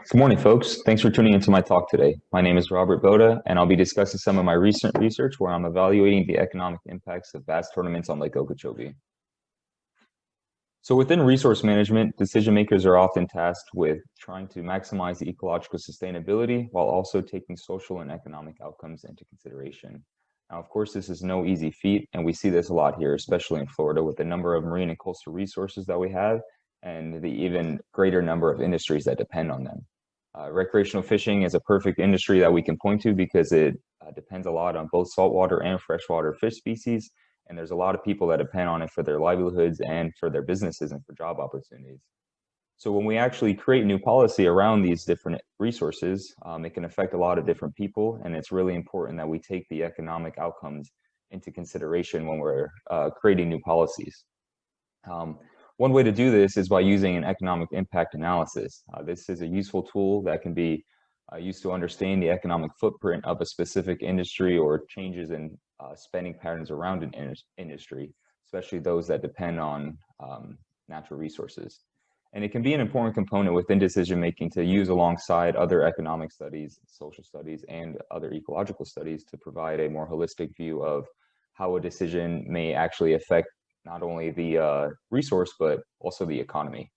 Good morning, folks. Thanks for tuning into my talk today. My name is Robert Botta, and I'll be discussing some of my recent research where I'm evaluating the economic impacts of bass tournaments on Lake Okeechobee. So within resource management, decision makers are often tasked with trying to maximize the ecological sustainability while also taking social and economic outcomes into consideration. Now, of course, this is no easy feat, and we see this a lot here, especially in Florida, with the number of marine and coastal resources that we have and the even greater number of industries that depend on them. Recreational fishing is a perfect industry that we can point to because it depends a lot on both saltwater and freshwater fish species, and there's a lot of people that depend on it for their livelihoods and for their businesses and for job opportunities. So when we actually create new policy around these different resources, it can affect a lot of different people, and it's really important that we take the economic outcomes into consideration when we're creating new policies. One way to do this is by using an economic impact analysis. This is a useful tool that can be used to understand the economic footprint of a specific industry or changes in spending patterns around an industry, especially those that depend on natural resources. And it can be an important component within decision making to use alongside other economic studies, social studies, and other ecological studies to provide a more holistic view of how a decision may actually affect not only the resource, but also the economy.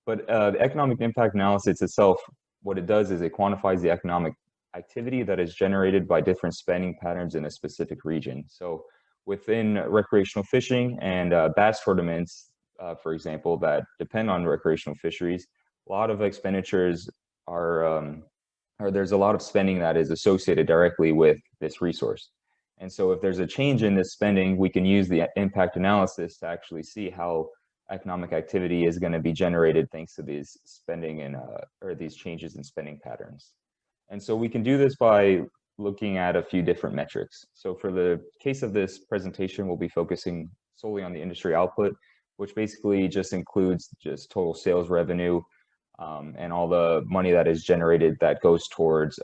But the economic impact analysis itself, what it does is it quantifies the economic activity that is generated by different spending patterns in a specific region. So within recreational fishing and bass tournaments, for example, that depend on recreational fisheries, a lot of expenditures are, or there's a lot of spending that is associated directly with this resource. And so if there's a change in this spending, we can use the impact analysis to actually see how economic activity is going to be generated thanks to these spending and or these changes in spending patterns. And so we can do this by looking at a few different metrics. So for the case of this presentation, we'll be focusing solely on the industry output, which basically just includes just total sales revenue and all the money that is generated that goes towards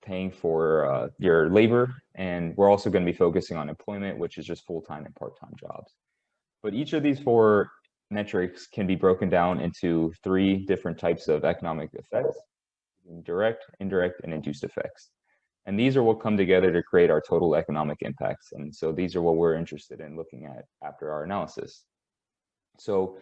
paying for your labor. And we're also going to be focusing on employment, which is just full-time and part-time jobs. But each of these four metrics can be broken down into three different types of economic effects: direct, indirect, and induced effects. And these are what come together to create our total economic impacts. And so these are what we're interested in looking at after our analysis. So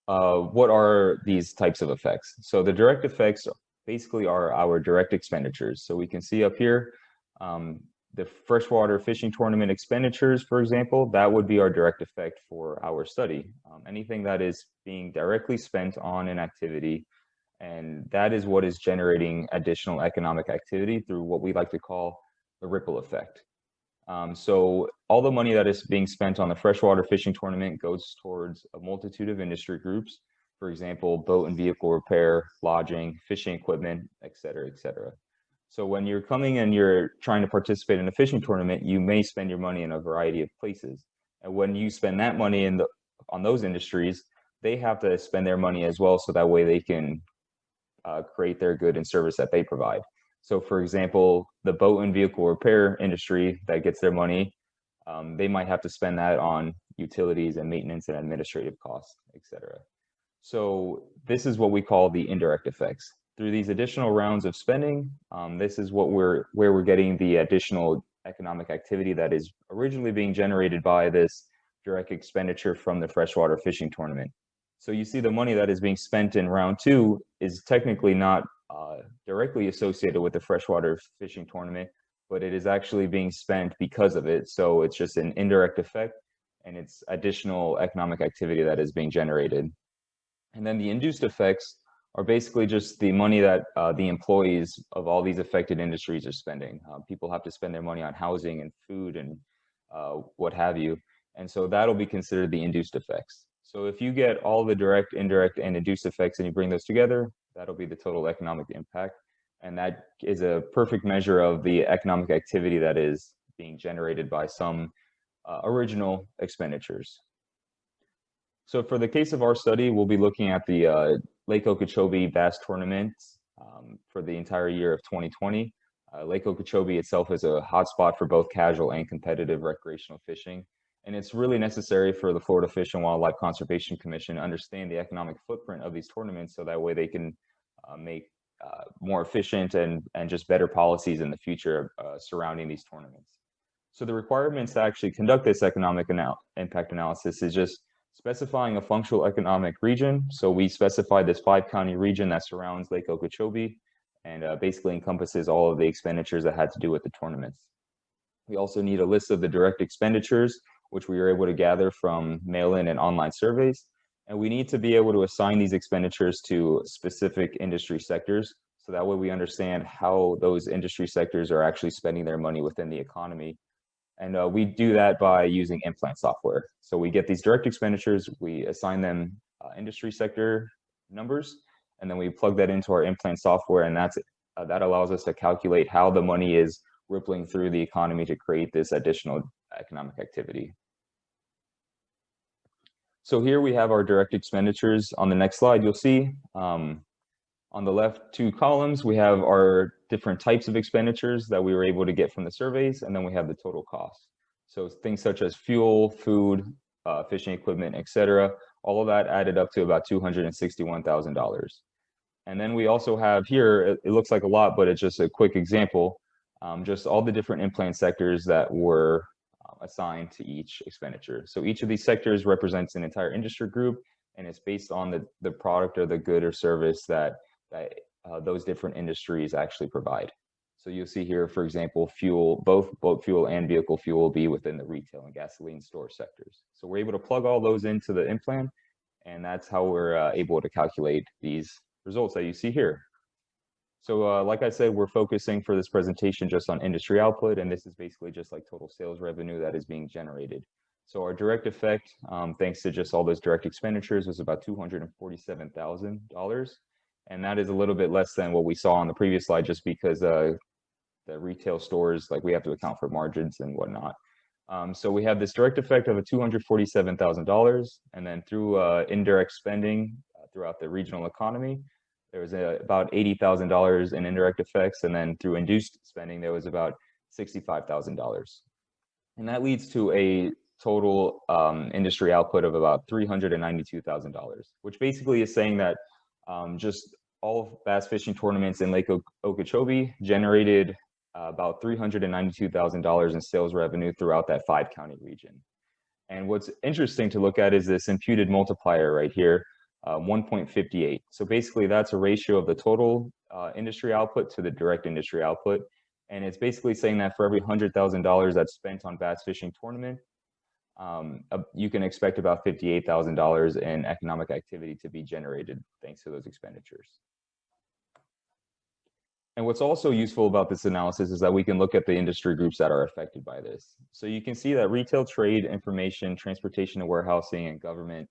what are these types of effects? So the direct effects basically are our direct expenditures. So we can see up here, the freshwater fishing tournament expenditures, for example, that would be our direct effect for our study. Anything that is being directly spent on an activity, and that is what is generating additional economic activity through what we like to call the ripple effect. So all the money that is being spent on the freshwater fishing tournament goes towards a multitude of industry groups. For example, boat and vehicle repair, lodging, fishing equipment, et cetera, et cetera. So when you're coming and you're trying to participate in a fishing tournament, you may spend your money in a variety of places. And when you spend that money on those industries, they have to spend their money as well, so that way they can create their good and service that they provide. So for example, the boat and vehicle repair industry that gets their money, they might have to spend that on utilities and maintenance and administrative costs, et cetera. So this is what we call the indirect effects. Through these additional rounds of spending, this is where we're getting the additional economic activity that is originally being generated by this direct expenditure from the freshwater fishing tournament. So you see the money that is being spent in round two is technically not directly associated with the freshwater fishing tournament, but it is actually being spent because of it. So it's just an indirect effect, and it's additional economic activity that is being generated. And then the induced effects are basically just the money that the employees of all these affected industries are spending. People have to spend their money on housing and food and what have you. And so that'll be considered the induced effects. So if you get all the direct, indirect, and induced effects and you bring those together, that'll be the total economic impact. And that is a perfect measure of the economic activity that is being generated by some original expenditures. So for the case of our study, we'll be looking at the Lake Okeechobee Bass Tournament for the entire year of 2020. Lake Okeechobee itself is a hotspot for both casual and competitive recreational fishing. And it's really necessary for the Florida Fish and Wildlife Conservation Commission to understand the economic footprint of these tournaments so that way they can make more efficient and just better policies in the future surrounding these tournaments. So the requirements to actually conduct this economic impact analysis is just specifying a functional economic region. So we specified this 5-county region that surrounds Lake Okeechobee and basically encompasses all of the expenditures that had to do with the tournaments. We also need a list of the direct expenditures, which we were able to gather from mail-in and online surveys. And we need to be able to assign these expenditures to specific industry sectors. So that way we understand how those industry sectors are actually spending their money within the economy. And we do that by using implant software. So we get these direct expenditures, we assign them industry sector numbers, and then we plug that into our implant software, and that allows us to calculate how the money is rippling through the economy to create this additional economic activity. So here we have our direct expenditures. On the next slide, you'll see on the left 2 columns, we have our different types of expenditures that we were able to get from the surveys, and then we have the total cost. So things such as fuel, food, fishing equipment, etc. All of that added up to about $261,000. And then we also have here, it looks like a lot, but it's just a quick example, just all the different implant sectors that were assigned to each expenditure. So each of these sectors represents an entire industry group, and it's based on the product or the good or service that those different industries actually provide. So you'll see here, for example, fuel, both boat fuel and vehicle fuel will be within the retail and gasoline store sectors. So we're able to plug all those into the implant, and that's how we're able to calculate these results that you see here. So like I said, we're focusing for this presentation just on industry output, and this is basically just like total sales revenue that is being generated. So our direct effect, thanks to just all those direct expenditures, was about $247,000. And that is a little bit less than what we saw on the previous slide, just because the retail stores, like we have to account for margins and whatnot. So we have this direct effect of a $247,000, and then through indirect spending throughout the regional economy, there was about $80,000 in indirect effects, and then through induced spending, there was about $65,000. And that leads to a total industry output of about $392,000, which basically is saying that just all bass fishing tournaments in Lake Okeechobee generated about $392,000 in sales revenue throughout that 5-county region. And what's interesting to look at is this imputed multiplier right here, 1.58. So basically that's a ratio of the total industry output to the direct industry output. And it's basically saying that for every $100,000 that's spent on bass fishing tournament, you can expect about $58,000 in economic activity to be generated thanks to those expenditures. And what's also useful about this analysis is that we can look at the industry groups that are affected by this. So you can see that retail, trade, information, transportation and warehousing, and government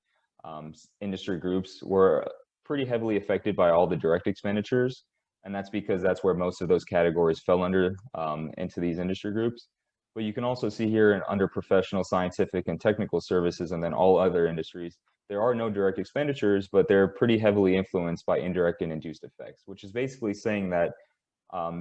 industry groups were pretty heavily affected by all the direct expenditures. And that's because that's where most of those categories fell under into these industry groups. But you can also see here under professional, scientific, and technical services, and then all other industries, there are no direct expenditures, but they're pretty heavily influenced by indirect and induced effects, which is basically saying that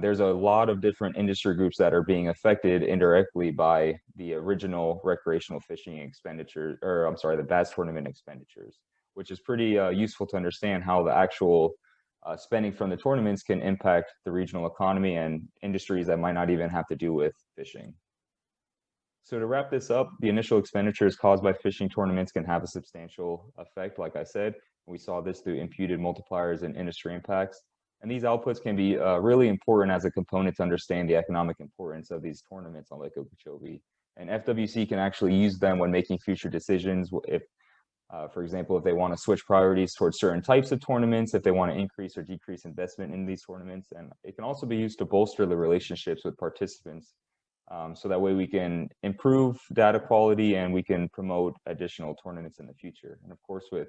there's a lot of different industry groups that are being affected indirectly by the original recreational fishing expenditure, or I'm sorry, the bass tournament expenditures, which is pretty useful to understand how the actual spending from the tournaments can impact the regional economy and industries that might not even have to do with fishing. So to wrap this up, the initial expenditures caused by fishing tournaments can have a substantial effect, like I said. We saw this through imputed multipliers and industry impacts. And these outputs can be really important as a component to understand the economic importance of these tournaments on Lake Okeechobee. And FWC can actually use them when making future decisions. If, for example, if they want to switch priorities towards certain types of tournaments, if they want to increase or decrease investment in these tournaments. And it can also be used to bolster the relationships with participants. So that way we can improve data quality and we can promote additional tournaments in the future. And of course, with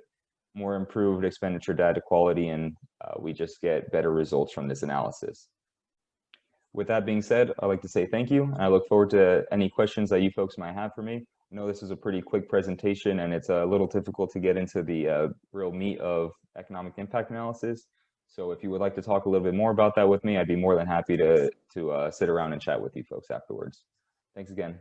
more improved expenditure data quality, and we just get better results from this analysis. With that being said, I'd like to say thank you. And I look forward to any questions that you folks might have for me. I know this is a pretty quick presentation and it's a little difficult to get into the real meat of economic impact analysis. So if you would like to talk a little bit more about that with me, I'd be more than happy to sit around and chat with you folks afterwards. Thanks again.